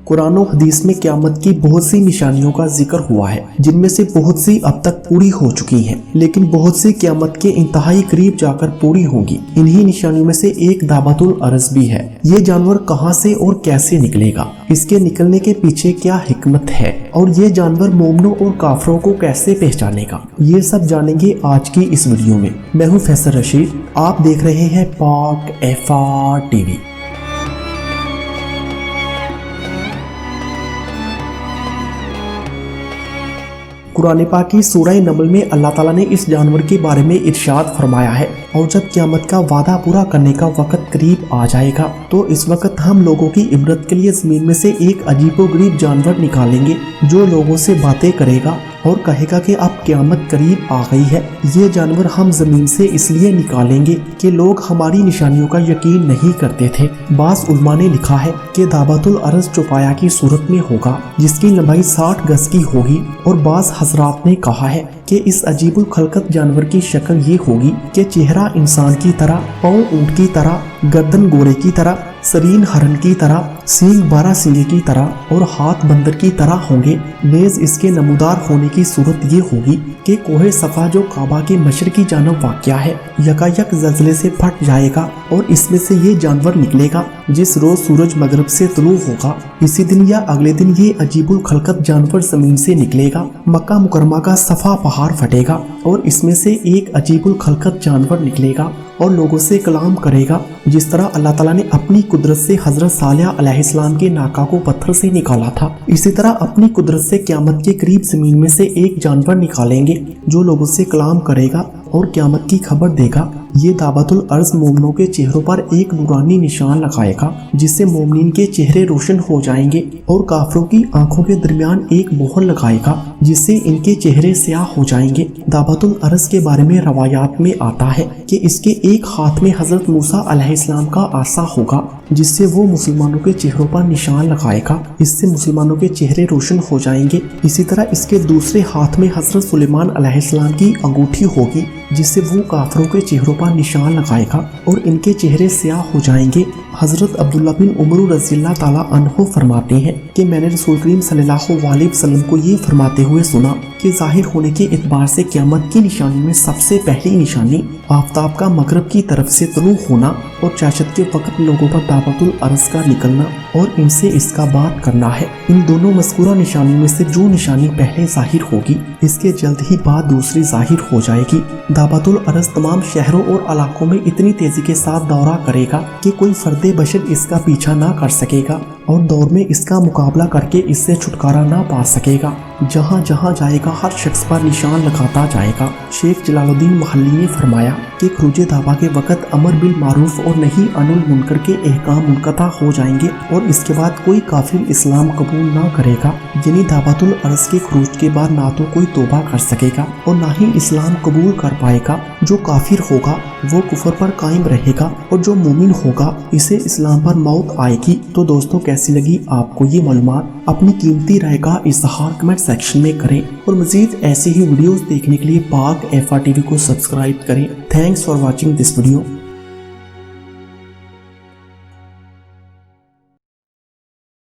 कुरान और हदीस में क़यामत की बहुत सी निशानियों का जिक्र हुआ है, जिनमें से बहुत सी अब तक पूरी हो चुकी हैं, लेकिन बहुत सी क़यामत के इंतहाई करीब जाकर पूरी होंगी। इन्हीं निशानियों में से एक दाबतुल अर्ज भी है। ये जानवर कहां से और कैसे निकलेगा, इसके निकलने के पीछे क्या हिकमत है और ये जानवर मोमिनों और काफिरों को कैसे पहचानेगा, ये सब जानेंगे आज की इस वीडियो में। मैं हूं फैसल रशीद, आप देख रहे हैं पाक FR TV। कुरान पाक की सूरह नमल में अल्लाह ताला ने इस जानवर के बारे में इरशाद फरमाया है, और जब क़यामत का वादा पूरा करने का वक्त करीब आ जाएगा तो इस वक्त हम लोगों की इबरत के लिए ज़मीन में से एक अजीबोगरीब जानवर निकालेंगे जो लोगों से बातें करेगा और कहेगा कि अब क़यामत करीब आ गई है। ये जानवर हम ज़मीन से इसलिए निकालेंगे कि लोग हमारी निशानियों का यकीन नहीं करते थे। बास उलमा ने लिखा है कि दाबतुल अर्ज चौपाया की सूरत में होगा जिसकी लंबाई 60 गज की होगी, और बास हजरात ने कहा है कि इस अजीबुल खलकत जानवर की शक्ल ये होगी कि चेहरा इंसान की तरह, पाँव ऊंट की तरह, गर्दन घोड़े की तरह, सरीन हरन की तरह, सींग 12 सींगे की तरह और हाथ बंदर की तरह होंगे। नेज इसके नमूदार होने की सूरत ये होगी कि कोहे सफा जो काबा के मशरकी जानब वाक़या है यकायक ज़लज़ले से फट जाएगा और इसमें से ये जानवर निकलेगा जिस रोज सूरज मगरब से तुलू होगा। इसी दिन या अगले दिन ये अजीबुल खलकत जानवर जमीन से निकलेगा। मक्का मुकरमा का सफा पहाड़ फटेगा और इसमें से एक अजीबुल खलकत जानवर निकलेगा और लोगों से कलाम करेगा, जिस तरह अल्लाह ताला ने अपनी कुदरत से हजरत सालेह अलैहिस्सलाम के नाका को पत्थर से निकाला था। इसी तरह अपनी कुदरत से क़यामत के करीब जमीन में से एक जानवर निकालेंगे जो लोगों से कलाम करेगा और क़यामत की खबर देगा। ये दाबतुल अर्ज मोमिनों के चेहरों पर एक नूरानी निशान लगाएगा जिससे मोमिनीन के चेहरे रोशन हो जाएंगे, और काफिरों की आंखों के दरमियान एक मोहर लगाएगा जिससे इनके चेहरे स्याह हो जाएंगे। दाबतुल अर्ज के बारे में रवायात में आता है कि इसके एक हाथ में हजरत मूसा अलैहिस्सलाम का आसा होगा जिससे वो मुसलमानों के चेहरों पर निशान लगाएगा, इससे मुसलमानों के चेहरे रोशन हो जाएंगे। इसी तरह इसके दूसरे हाथ में हजरत सुलेमान अलैहिस्सलाम की अंगूठी होगी जिससे वो काफिरों के चेहरों पर निशान लगाएगा और इनके चेहरे स्याह हो जाएंगे। हजरत अब्दुल्ला बिन उमर रज़ियल्लाहु ताला अन्हु फरमाते हैं कि मैंने रसूल करीम सल्लल्लाहु अलैहि वसल्लम को ये फरमाते हुए सुना कि जाहिर होने के एतबार से क़यामत की निशानी में सबसे पहली निशानी आफताब का मगरब की तरफ से तुलू होना और चाशत के वक्त लोगों पर दाबतुल अर्ज का निकलना और इनसे इसका बात करना है। इन दोनों मज़कूरा निशानी में से जो निशानी पहले जाहिर होगी इसके जल्द ही बाद दूसरी जाहिर हो जाएगी। दाबतुल अर्ज तमाम शहरों और इलाकों में इतनी तेजी के साथ दौरा करेगा कि कोई फर्दे बशर इसका पीछा ना कर सकेगा और दौर में इसका मुकाबला करके इससे छुटकारा ना पा सकेगा। जहाँ जहाँ जाएगा हर शख्स पर निशान लगाता जाएगा। शेख जलालुद्दीन महल्ली ने फरमाया कि खरूज दावा के वक़्त अमर बिल मारूफ और नही अनिल मुनकर के अहकाम मुनक़ता हो जाएंगे और इसके बाद कोई काफिर इस्लाम कबूल ना करेगा। यानी दावतुल अर्ज के खरूज के बाद ना तो कोई तौबा कर सकेगा और ना ही इस्लाम कबूल कर पाएगा। जो काफिर होगा वो कुफर पर कायम रहेगा और जो मोमिन होगा इसे इस्लाम पर मौत आएगी। तो दोस्तों, कैसी लगी आपको ये मालूमात? अपनी कीमती राय का इज़हार कमेंट सेक्शन में करें और मज़ीद ऐसी ही वीडियोस देखने के लिए पाक FR TV को सब्सक्राइब करें। Thanks for watching this video.